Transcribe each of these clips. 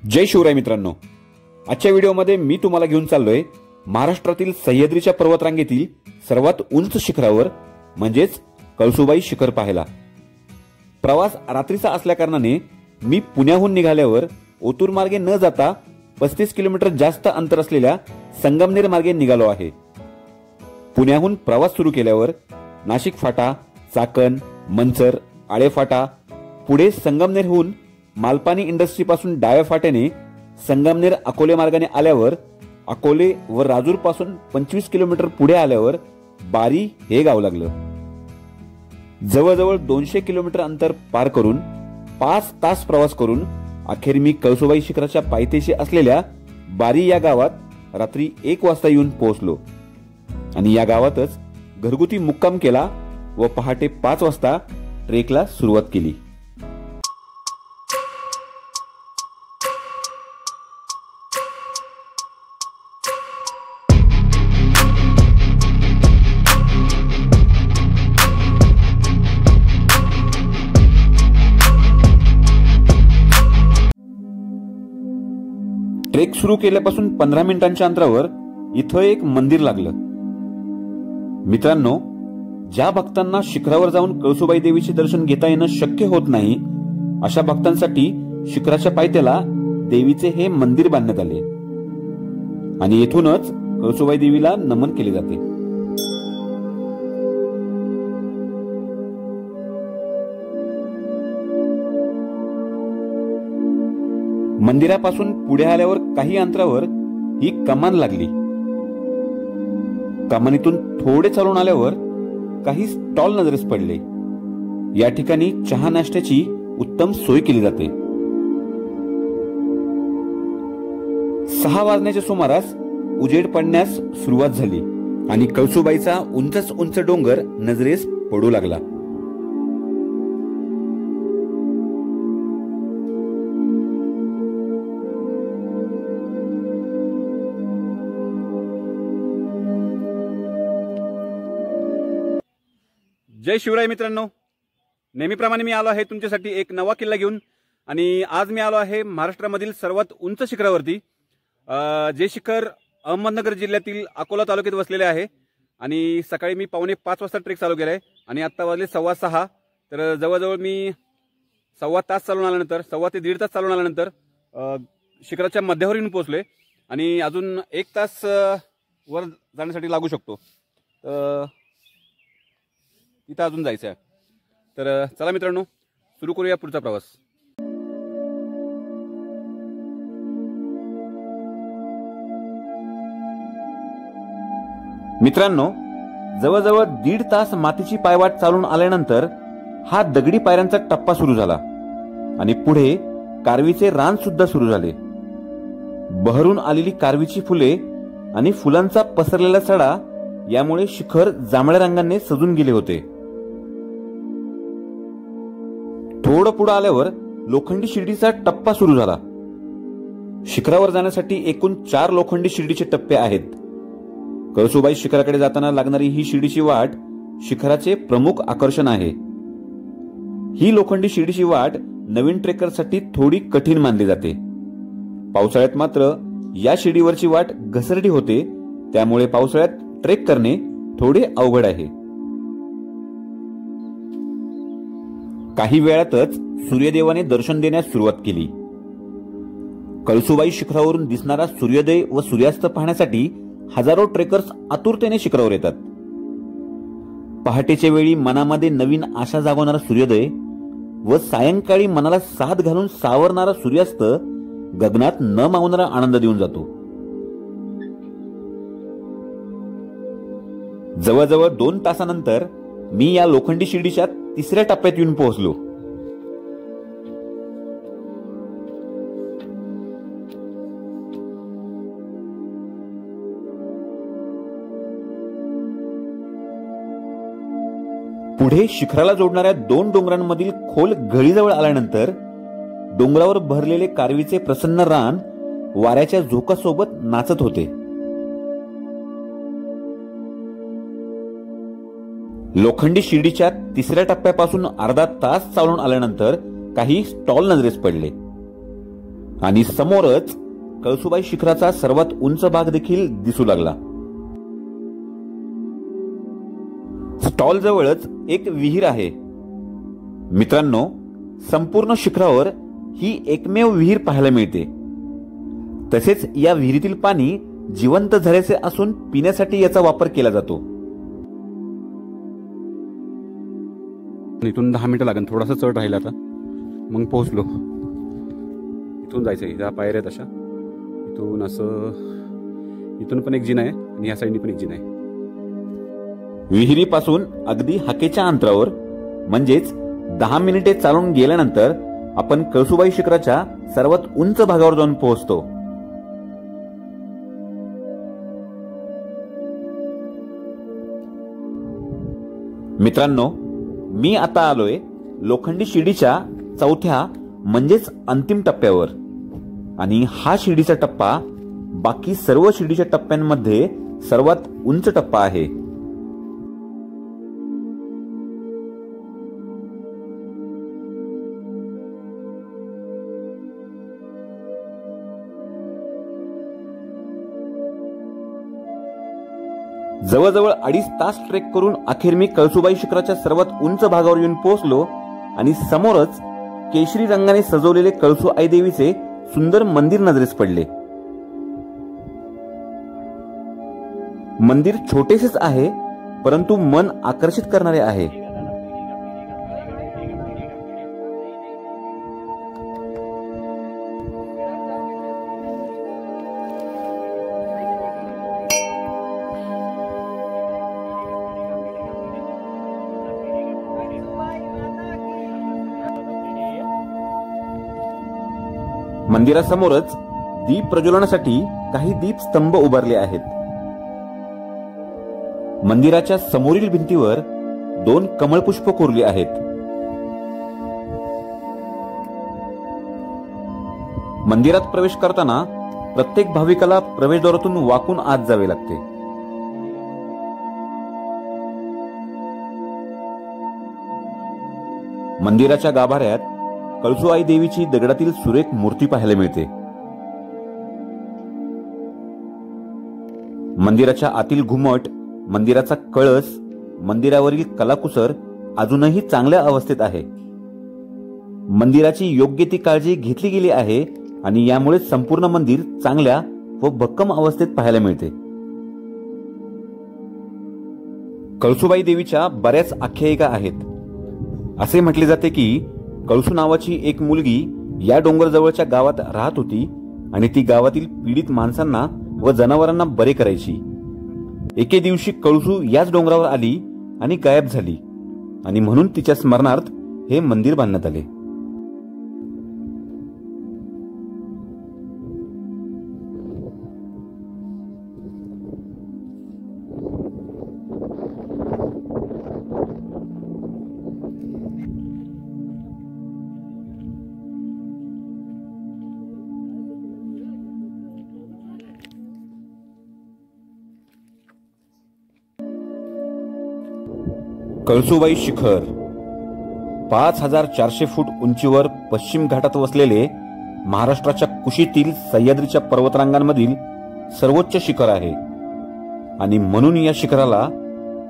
जय शिवराय मित्रांनो, आजच्या व्हिडिओमध्ये मी तुम्हाला घेऊन चाललोय महाराष्ट्रातील सह्याद्रीच्या पर्वतरांगेतील सर्वात उंच शिखरावर म्हणजेच कळसुबाई शिखर पाहायला। प्रवास रात्रीचा असल्या कारणाने मी पुण्याहून निघाल्यावर ओतूर मार्गे न जाता 35 किलोमीटर जास्त अंतर असलेल्या संगमनेर मार्गे निघालो आहे। पुण्याहून प्रवास सुरू केल्यावर नाशिक फाटा, चाकण, मंचर, आळे फाटा, पुढे संगमनेरहून मालपानी इंडस्ट्री पासून डाव्या फाट्याने संगमनेर अकोले मार्गाने आल्यावर अकोले व राजूर पासून 25 किलोमीटर पुढे आल्यावर बारी हे गाव लागलं। जवळजवळ 200 किलोमीटर अंतर पार करून 5 तास प्रवास करून अखेर मी कळसुबाई शिखराच्या पायथ्याशी असलेल्या बारी या गावात रात्री 1 वाजता येऊन पोहोचलो आणि या गावातच घरगुती मुक्काम केला व पहाटे 5 वाजता ट्रेकला सुरुवात केली। ट्रेक सुरू केल्यापासून 15 मिनिटांच्या अंतरावर इथं एक मंदिर लागलं। मित्रांनो, ज्या भक्तांना शिखरावर जाऊन कळसुबाई देवीचे दर्शन घेता येणं शक्य होत नाही अशा भक्तांसाठी शिखराच्या पायथ्याला देवीचे हे मंदिर बांधण्यात आले आणि येथूनच कळसुबाई देवीला नमन केले जाते। मंदिरापासून पुढे आल्यावर काही अंतरावर ही कमान लागली। कमानीतून थोडे चालून आल्यावर काही स्टॉल नजरेस पडले। या ठिकाणी चहा नाश्त्याची उत्तम सोय केली जाते। 6 वाजण्याच्या सुमारास उजेड पडण्यास सुरुवात झाली आणि कळसुबाईचा उंचच उंच डोंगर नजरेस पडू लागला। जय शिवराय मित्रांनो, नेहमीप्रमाणे मी आलो आहे तुमच्यासाठी एक नवा किल्ला घेऊन आणि आज मी आलो आहे महाराष्ट्रामधील सर्वात उंच शिखरावरती, जे शिखर अहमदनगर जिल्ह्यातील अकोला तालुक्यात वसलेले आहे। आणि सकाळी मी 5:45 वाजता ट्रेक चालू केलाय आणि आता वाजले 6:15। तर जवळजवळ मी 1.25 तास चालून आल्यानंतर 1.25 ते 1.5 तास चालून आल्यानंतर शिखराच्या मध्यावर येऊन पोहोचलोय आणि अजून 1 तास वर जाण्यासाठी लागू शकतो। इथं अजून जायचं आहे। तर चला मित्रांनो, सुरू करूया पुढचा प्रवास। मित्रांनो, जवळजवळ 1.5 तास मातीची पायवाट चालून आल्यानंतर हा दगडी पायऱ्यांचा टप्पा सुरू झाला आणि पुढे कारवीचे रान सुद्धा सुरू झाले। बहरून आलेली कारवीची फुले आणि फुलांचा पसरलेला सडा यामुळे शिखर जांभळ्या रंगाने सजून गेले होते। थोडं पुढे आल्यावर लोखंडी शिडीचा टप्पा सुरू झाला। शिखरावर जाण्यासाठी एकूण 4 लोखंडी शिडीचे टप्पे आहेत। कळसुबाई शिखराकडे जाताना लागणारी ही शिडीची वाट शिखराचे प्रमुख आकर्षण आहे। ही लोखंडी शिडीची वाट नवीन ट्रेकरसाठी थोडी कठीण मानली जाते। पावसाळ्यात मात्र या शिडीवरची वाट घसरडी होते, त्यामुळे पावसाळ्यात ट्रेक करणे थोडे अवघड आहे। काही वेळातच सूर्यदेवाने दर्शन देण्यास सुरुवात केली। कळसुबाई शिखरावरून दिसणारा सूर्योदय व सूर्यास्त पाहण्यासाठी हजारो ट्रेकर्स आतुरतेने शिखरावर येतात। पहाटेच्या वेळी मनामध्ये नवीन आशा जागवणारा सूर्योदय व सायंकाळी मनाला साथ घालून सावरणारा सूर्यास्त गगनात न मावणारा आनंद देऊन जातो। जवळजवळ 2 तासानंतर मी या लोखंडी शिडीच्या 3ऱ्या टप्प्यात येऊन पोहोचलो। पुढे शिखराला जोडणाऱ्या 2 डोंगरांमधील खोल गळीजवळ आल्यानंतर डोंगरावर भरलेले कारवीचे प्रसन्न रान वाऱ्याच्या झोकासोबत नाचत होते। लोखंडी शिडीच्या 3ऱ्या टप्प्यापासून अर्धा तास चालून आल्यानंतर काही स्टॉल नजरेस पडले। आणि समोरच कळसुबाई शिखराचा सर्वात उंच भाग देखील दिसू लागला. स्टॉल जवळच एक विहीर आहे. मित्रांनो, संपूर्ण शिखरावर ही एकमेव विहीर पाहायला मिळते. तसेच या विहिरीतील पाणी जिवंत झाल्याचे असून पिण्यासाठी याचा वापर केला जातो. इथून 10 मिनिटं लागेल, थोडासा चढ राहिला आता मग पोहोचलो. इथून जायचं, या पायऱ्या आहेत अशा. इथून असं, इथून पण एक जिना आहे आणि या साईडनी पण एक जिना आहे. विहिरीपासून अगदी हाकेच्या अंतरावर म्हणजेच 10 मिनिटे चालून गेल्यानंतर आपण कळसुबाई शिखराच्या सर्वात उंच भागावर जाऊन पोहोचतो. मित्रांनो, मी आता आलोय लोखंडी शिडीच्या चौथ्या म्हणजेच अंतिम टप्प्यावर. आणि हा शिडीचा टप्पा बाकी सर्व शिडीच्या टप्प्यांमध्ये सर्वात उंच टप्पा आहे. जवळजवळ 2.5 तास ट्रेक करून अखेर मी कळसुबाई शिखराच्या सर्वात उंच भागावर येऊन पोहोचलो. आणि समोरच केशरी रंगाने सजवलेले कळसू आई देवीचे सुंदर मंदिर नजरेस पडले. मंदिर छोटेसेच आहे, परंतु मन आकर्षित करणारे आहे. मंदिरासमोरच दीप प्रज्वलनासाठी काही दीप स्तंभ उभारले आहेत. मंदिराच्या समोरील भिंतीवर 2 कमळपुष्प कोरली आहेत. मंदिरात प्रवेश करताना प्रत्येक भाविकाला प्रवेशद्वारातून वाकून आत जावे लागते. मंदिराच्या गाभाऱ्यात कळसू आई देवीची दगडातील सुरेख मूर्ती पाहायला मिळते. मंदिराच्या आतील घुमट, मंदिराचा कळस, मंदिरावरील कलाकुसर अजूनही चांगल्या अवस्थेत आहे. मंदिराची योग्य ती काळजी घेतली गेली आहे आणि यामुळे संपूर्ण मंदिर चांगल्या व भक्कम अवस्थेत पाहायला मिळते. कळसुबाई देवीच्या बऱ्याच आख्यायिका आहेत. असे म्हटले जाते की कळसू नावाची एक मुलगी या डोंगरजवळच्या गावात राहत होती आणि ती गावातील पीडित माणसांना व जनावरांना बरे करायची. एके दिवशी कळसू याच डोंगरावर आली आणि गायब झाली आणि म्हणून तिच्या स्मरणार्थ हे मंदिर बांधण्यात आले. कळसुबाई शिखर 5400 फूट उंचीवर पश्चिम घाटात वसलेले महाराष्ट्राच्या कुशीतील सह्याद्रीच्या पर्वतरांगांमधील सर्वोच्च शिखर आहे आणि म्हणून या शिखराला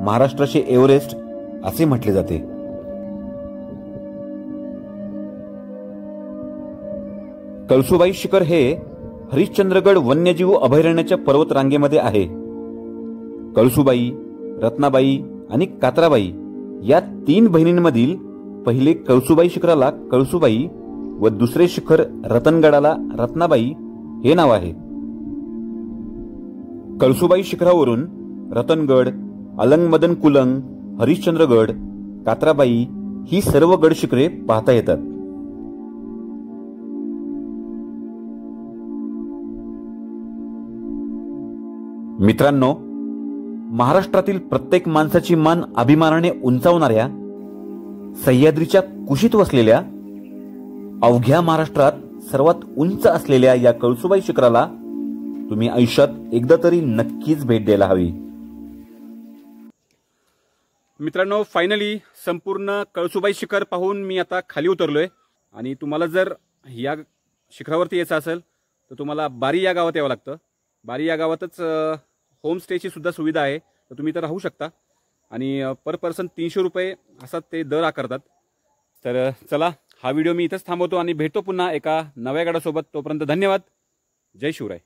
महाराष्ट्राचे एव्हरेस्ट असे म्हटले जाते. कळसुबाई शिखर हे हरिश्चंद्रगड वन्यजीव अभयारण्याच्या पर्वतरांगेमध्ये आहे. कळसुबाई, रत्नाबाई आणि कात्राबाई या 3 बहिणींमधील पहिले कळसुबाई शिखराला कळसुबाई व दुसरे शिखर रतनगडाला रत्नाबाई हे नाव आहे. कळसुबाई शिखरावरून रतनगड, अलंग कुलंग, हरिश्चंद्रगड, कात्राबाई ही सर्व गड शिखरे पाहता येतात. मित्रांनो, महाराष्ट्रातील प्रत्येक माणसाची मान अभिमानाने उंचावणाऱ्या सह्याद्रीच्या कुशीत वसलेल्या अवघ्या महाराष्ट्रात सर्वात उंच असलेल्या या कळसुबाई शिखराला तुम्ही आयुष्यात एकदा तरी नक्कीच भेट द्यायला हवी. मित्रांनो, फायनली संपूर्ण कळसुबाई शिखर पाहून मी आता खाली उतरलोय आणि तुम्हाला जर या शिखरावरती यायचं असेल तर तुम्हाला बारी या गावात यावं लागतं. बारी या गावातच होमस्टेची सुद्धा सुविधा आहे, तर तुम्ही इथं राहू शकता आणि पर पर्सन 300 रुपये असा ते दर आकारतात. तर चला, हा व्हिडिओ मी इथंच थांबवतो आणि भेटतो पुन्हा एका नव्या गडासोबत. तोपर्यंत धन्यवाद. जय शिवराय.